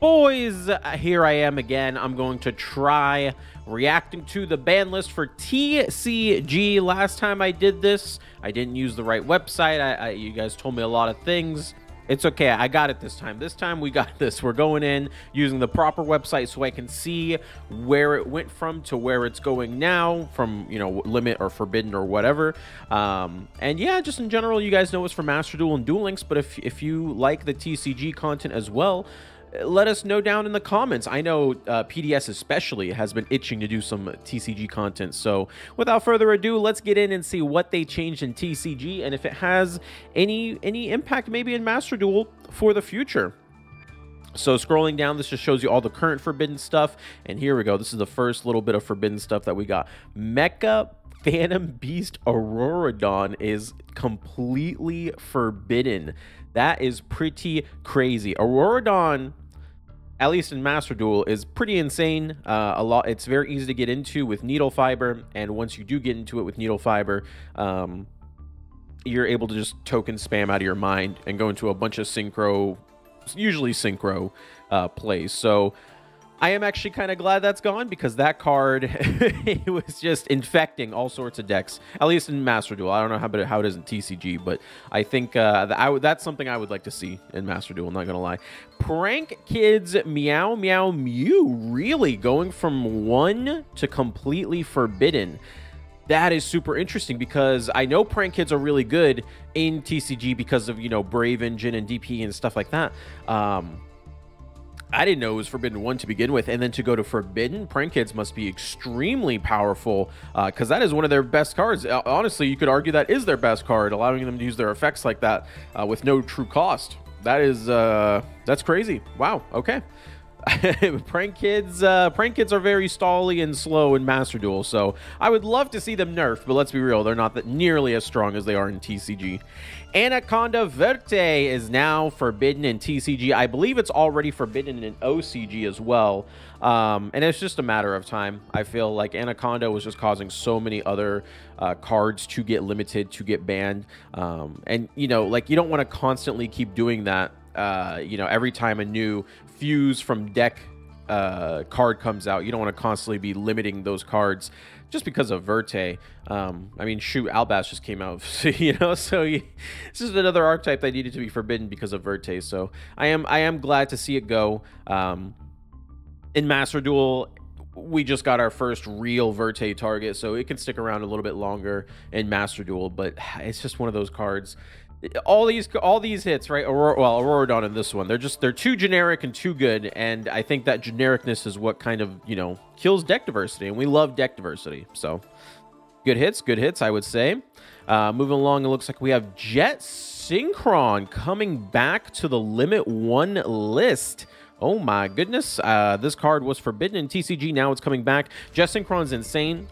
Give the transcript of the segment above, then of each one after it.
Boys, here I am again. I'm going to try reacting to the ban list for TCG. Last time I did this, I didn't use the right website. You guys told me a lot of things. It's okay. I got it this time. This time we got this. We're going in using the proper website so I can see where it went from to where it's going now, from, you know, limit or forbidden or whatever. And yeah, just in general, you guys know it's for Master Duel and Duel Links, but if you like the TCG content as well, let us know down in the comments. I know PDS especially has been itching to do some TCG content. So without further ado, let's get in and see what they changed in TCG and if it has any impact maybe in Master Duel for the future. So scrolling down, this just shows you all the current forbidden stuff. And here we go. This is the first little bit of forbidden stuff that we got. Mecha Phantom Beast Auroradon is completely forbidden. That is pretty crazy. Auroradon, at least in Master Duel, is pretty insane. It's very easy to get into with needle fiber, and once you do get into it with needle fiber, you're able to just token spam out of your mind and go into a bunch of synchro, usually synchro plays. So I am actually kind of glad that's gone, because that card it was just infecting all sorts of decks, at least in Master Duel. I don't know how it is in TCG, but I think that's something I would like to see in Master Duel, not gonna lie. Prank Kids Meow Meow Mew really going from 1 to completely forbidden. That is super interesting, because I know Prank Kids are really good in TCG because of, you know, Brave Engine and DP and stuff like that. I didn't know it was Forbidden 1 to begin with, and then to go to Forbidden, Prank Kids must be extremely powerful, because that is one of their best cards. Honestly, you could argue that is their best card, allowing them to use their effects like that with no true cost. That is, that's crazy. Wow, okay. Prank Kids are very stally and slow in Master Duel, so I would love to see them nerfed, but let's be real, they're not nearly as strong as they are in TCG. Anaconda Verte is now forbidden in TCG. I believe it's already forbidden in OCG as well, and it's just a matter of time. I feel like Anaconda was just causing so many other cards to get limited, to get banned, and, you know, like, you don't want to constantly keep doing that. You know, every time a new fuse from deck card comes out, you don't want to constantly be limiting those cards just because of Verte. I mean, shoot, Albas just came out, you know, so this is another archetype that needed to be forbidden because of Verte. So I am glad to see it go. In Master Duel, we just got our first real Verte target, so it can stick around a little bit longer in Master Duel, but it's just one of those cards. All these hits, right? Auroradon in this one, they're too generic and too good, and I think that genericness is what kind of, you know, kills deck diversity, and we love deck diversity. So good hits, I would say. Moving along, it looks like we have Jet Synchron coming back to the Limit 1 list. Oh my goodness, this card was forbidden in TCG, now it's coming back. Jet Synchron's insane,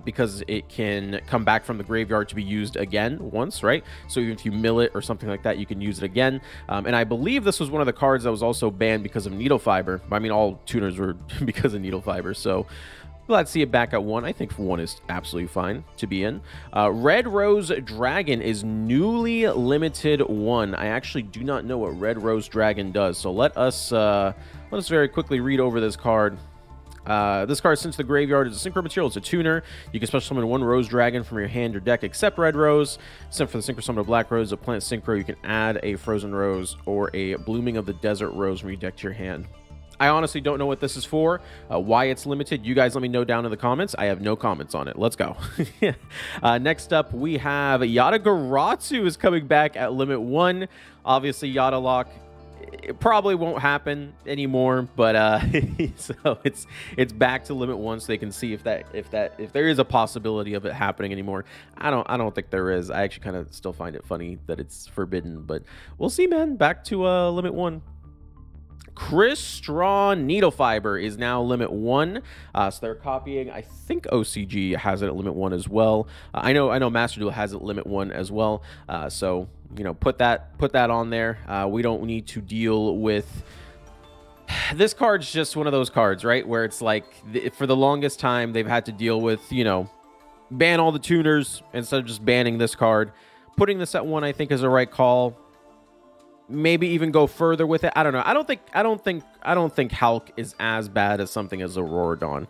because it can come back from the graveyard to be used again once, right? So even if you mill it or something like that, you can use it again. And I believe this was one of the cards that was also banned because of needle fiber. I mean, all tuners were because of needle fiber, so glad to see it back at 1. I think 1 is absolutely fine to be in. Red Rose Dragon is newly limited 1. I actually do not know what Red Rose Dragon does, so let us very quickly read over this card. This card sent to the graveyard is a synchro material. It's a tuner. You can special summon 1 Rose Dragon from your hand or deck except Red Rose. Sent for the synchro summon of Black Rose, a plant synchro. You can add a Frozen Rose or a Blooming of the Desert Rose from your deck to your hand. I honestly don't know what this is for, why it's limited. You guys let me know down in the comments. I have no comments on it. Let's go. Next up, we have Yatagaratsu is coming back at Limit 1. Obviously, Yata Lock, it probably won't happen anymore, but so it's back to Limit 1, so they can see if there is a possibility of it happening anymore. I don't think there is. I actually kind of still find it funny that it's forbidden, but we'll see, man. Back to Limit 1. Chris Straw Needle Fiber is now Limit 1, so they're copying. I think OCG has it at Limit 1 as well. I know Master Duel has it Limit 1 as well. So, you know, put that on there. We don't need to deal with this card's just one of those cards, right, where it's like for the longest time they've had to deal with, you know, ban all the tuners instead of just banning this card. Putting this at 1, I think, is the right call. maybe even go further with it. I don't know. I don't think Hulk is as bad as something as Aurora Dawn.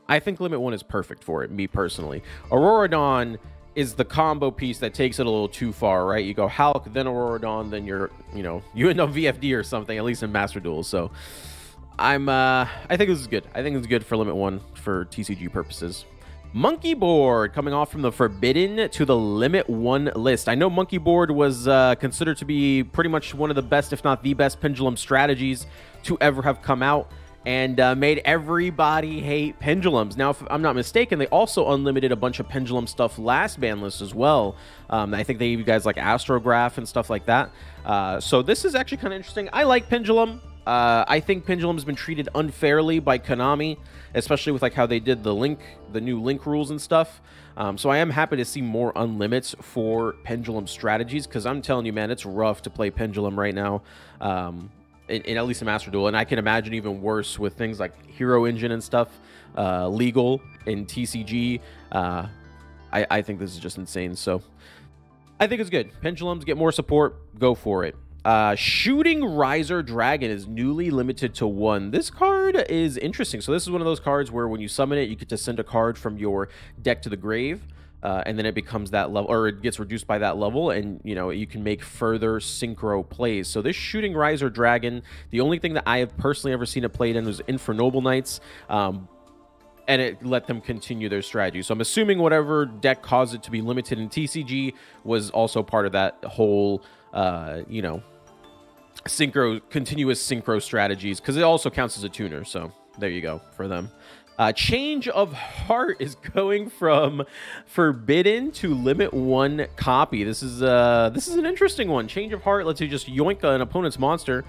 I think Limit 1 is perfect for it, me personally. Aurora Dawn is the combo piece that takes it a little too far, right? You go Hulk, then Aurora Dawn, then you end up VFD or something, at least in Master Duel. So I think this is good. I think it's good for Limit 1 for TCG purposes. Monkey Board coming off from the Forbidden to the Limit 1 list. I know Monkey Board was considered to be pretty much one of the best, if not the best, Pendulum strategies to ever have come out, and made everybody hate pendulums. Now, if I'm not mistaken, they also unlimited a bunch of pendulum stuff last ban list as well. I think they gave you guys like Astrograph and stuff like that. So this is actually kind of interesting. I like Pendulum. I think Pendulum's been treated unfairly by Konami, especially with like how they did the new link rules and stuff. So I am happy to see more unlimits for Pendulum strategies, because I'm telling you, man, it's rough to play Pendulum right now. In at least a Master Duel, and I can imagine even worse with things like Hero Engine and stuff, legal in TCG. I think this is just insane. So I think it's good. Pendulums get more support. Go for it. Shooting Riser Dragon is newly limited to 1. This card is interesting. So this is one of those cards where when you summon it, you get to send a card from your deck to the grave. And then it becomes that level, or it gets reduced by that level, and you can make further synchro plays. So this Shooting Riser Dragon, the only thing that I have personally ever seen it played in was Infernoble Knights, and it let them continue their strategy. So I'm assuming whatever deck caused it to be limited in TCG was also part of that whole, continuous synchro strategies, because it also counts as a tuner. So there you go for them. Change of Heart is going from Forbidden to Limit 1 copy. This is an interesting one. Change of Heart lets you just yoink an opponent's monster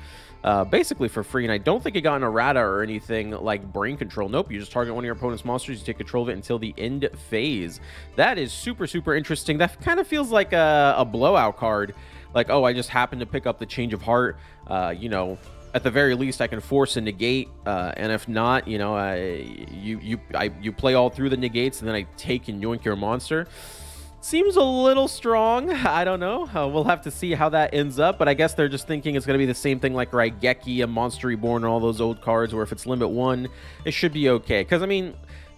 basically for free, and I don't think it got an errata or anything like Brain Control. Nope, you just target one of your opponent's monsters, you take control of it until the end phase. That is super, super interesting. That kind of feels like a blowout card. Like, oh, I just happened to pick up the Change of Heart, at the very least, I can force a negate, and if not, you play all through the negates, and then I take and yoink your monster. Seems a little strong. I don't know. We'll have to see how that ends up, but I guess they're just thinking it's going to be the same thing like Raigeki and Monster Reborn and all those old cards, where if it's Limit 1, it should be okay. Because, I mean,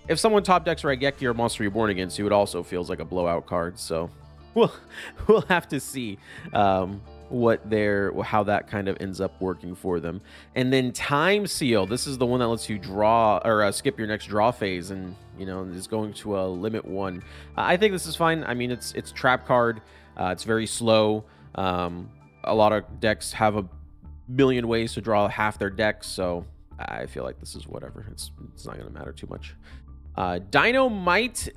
if someone top decks Raigeki or Monster Reborn against you, it also feels like a blowout card, so we'll have to see. How that kind of ends up working for them. And then Time Seal, this is the one that lets you draw or skip your next draw phase, and is going to a Limit 1. I think this is fine. I mean, it's trap card. It's very slow. A lot of decks have a million ways to draw half their decks, so I feel like this is whatever. It's not going to matter too much. Dynamite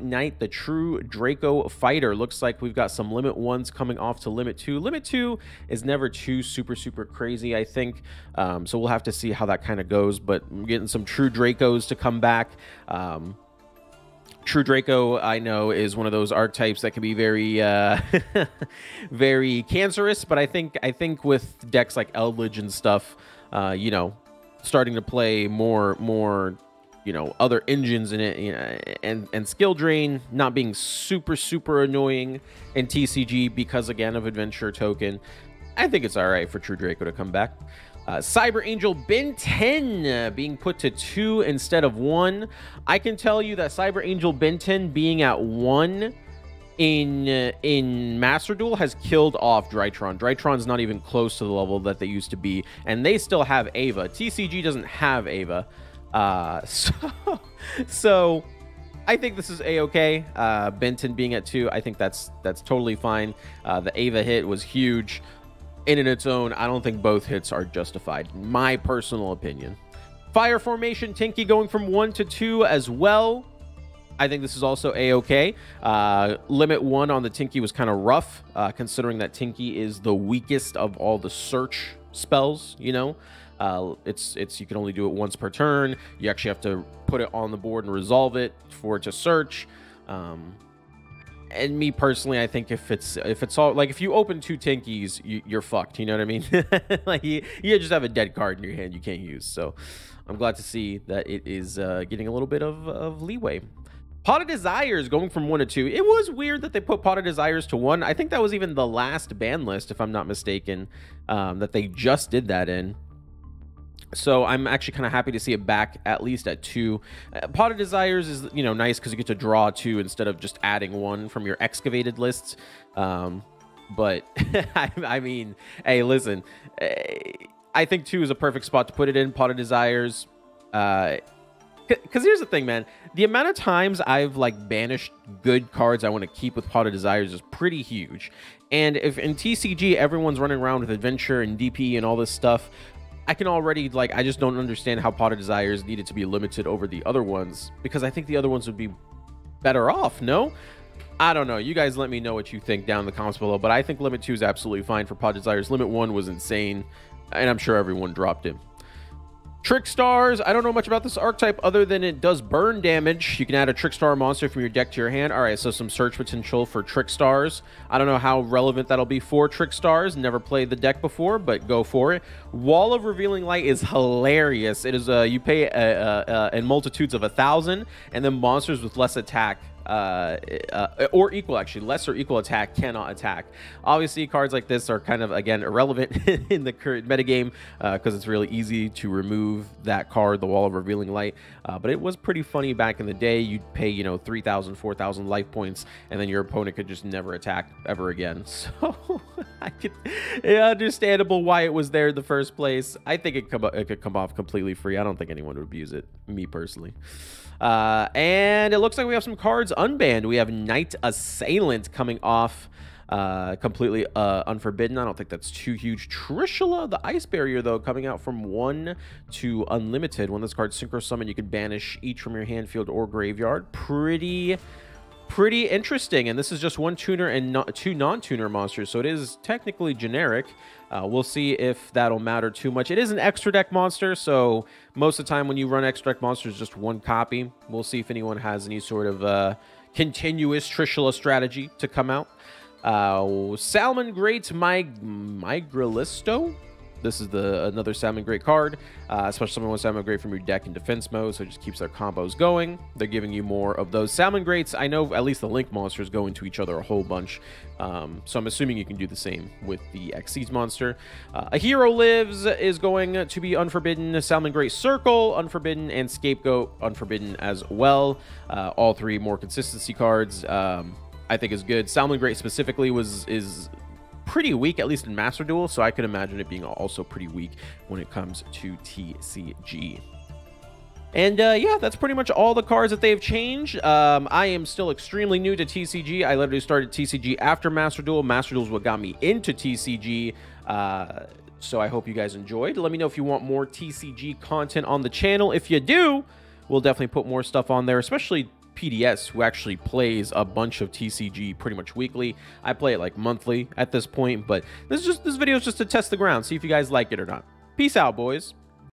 Knight, the true Draco fighter. Looks like we've got some Limit 1s coming off to Limit 2. Limit 2 is never too super crazy, I think. So we'll have to see how that kind of goes, but we're getting some true Dracos to come back. True Draco, I know, is one of those archetypes that can be very very cancerous, but I think with decks like Eldritch and stuff, starting to play more other engines in it, and skill drain not being super annoying in TCG because, again, of Adventure Token. I think it's all right for True Draco to come back. Cyber Angel Ben 10 being put to 2 instead of 1. I can tell you that Cyber Angel Ben 10 being at 1 in Master Duel has killed off Drytron. Drytron's not even close to the level that they used to be, and they still have Ava. TCG doesn't have Ava. So I think this is a-okay. Benton being at 2, I think that's totally fine. The Ava hit was huge in and its own. I don't think both hits are justified, my personal opinion. Fire Formation Tinky going from 1 to 2 as well. I think this is also a-okay. Limit 1 on the Tinky was kind of rough, considering that Tinky is the weakest of all the search spells, it's you can only do it once per turn. You actually have to put it on the board and resolve it for it to search. And me personally, I think if it's all like, if you open 2 Tinkies, you're fucked. You know what I mean? Like you just have a dead card in your hand you can't use. So I'm glad to see that it is getting a little bit of leeway. Pot of Desires going from 1 to 2. It was weird that they put Pot of Desires to 1. I think that was even the last ban list, if I'm not mistaken, that they just did that in. So I'm actually kind of happy to see it back at least at 2. Pot of Desires is, you know, nice because you get to draw 2 instead of just adding 1 from your excavated lists. But I mean, hey, listen, I think 2 is a perfect spot to put it in. Pot of Desires. Because here's the thing, man. The amount of times I've like banished good cards I want to keep with Pot of Desires is pretty huge. And if in TCG everyone's running around with Adventure and DP and all this stuff, I can already, like, I just don't understand how Pot of Desires needed to be limited over the other ones, because I think the other ones would be better off, no? I don't know. You guys let me know what you think down in the comments below, but I think Limit 2 is absolutely fine for Pot of Desires. Limit 1 was insane, and I'm sure everyone dropped it. Trick Stars, I don't know much about this archetype other than it does burn damage. You can add a Trick Star monster from your deck to your hand. All right, so some search potential for Trick Stars. I don't know how relevant that'll be for Trick Stars. Never played the deck before, but go for it. Wall of Revealing Light is hilarious. It is you pay in multitudes of 1,000, and then monsters with less attack or equal, actually less or equal attack cannot attack. Obviously cards like this are kind of, again, irrelevant in the current metagame because it's really easy to remove that card, the Wall of Revealing Light, but it was pretty funny back in the day. You'd pay, you know, 3,000 4,000 life points, and then your opponent could just never attack ever again. So understandable why it was there in the first place. I think it could come off completely free. I don't think anyone would abuse it, me personally. And it looks like we have some cards unbanned. We have Knight Assailant coming off completely unforbidden. I don't think that's too huge. Trishula, the Ice Barrier, though, coming out from 1 to unlimited. When this card synchro summon, you can banish each from your hand, field, or graveyard. Pretty interesting. And this is just 1 tuner and 2 non-tuner monsters, so it is technically generic. We'll see if that'll matter too much. It is an extra deck monster, so most of the time when you run extra deck monsters, just 1 copy. We'll see if anyone has any sort of continuous Trishula strategy to come out. Salmon Great Migralisto. This is another Salmon Great card, especially someone with Salmon Great from your deck in defense mode, so it just keeps their combos going. They're giving you more of those Salmon Greats. I know at least the Link monsters go into each other a whole bunch, so I'm assuming you can do the same with the Xyz monster. A Hero Lives is going to be unforbidden. Salmon Great Circle, unforbidden, and Scapegoat, unforbidden as well. All 3 more consistency cards, I think is good. Salmon Great specifically is pretty weak, at least in Master Duel, so I could imagine it being also pretty weak when it comes to TCG. And yeah, that's pretty much all the cards that they've changed. I am still extremely new to TCG. I literally started TCG after Master Duel. Master Duel is what got me into TCG. So I hope you guys enjoyed. Let me know if you want more TCG content on the channel. If you do, we'll definitely put more stuff on there, especially PDS, who actually plays a bunch of TCG pretty much weekly. I play it like monthly at this point, but this video is just to test the ground, see if you guys like it or not. Peace out, boys.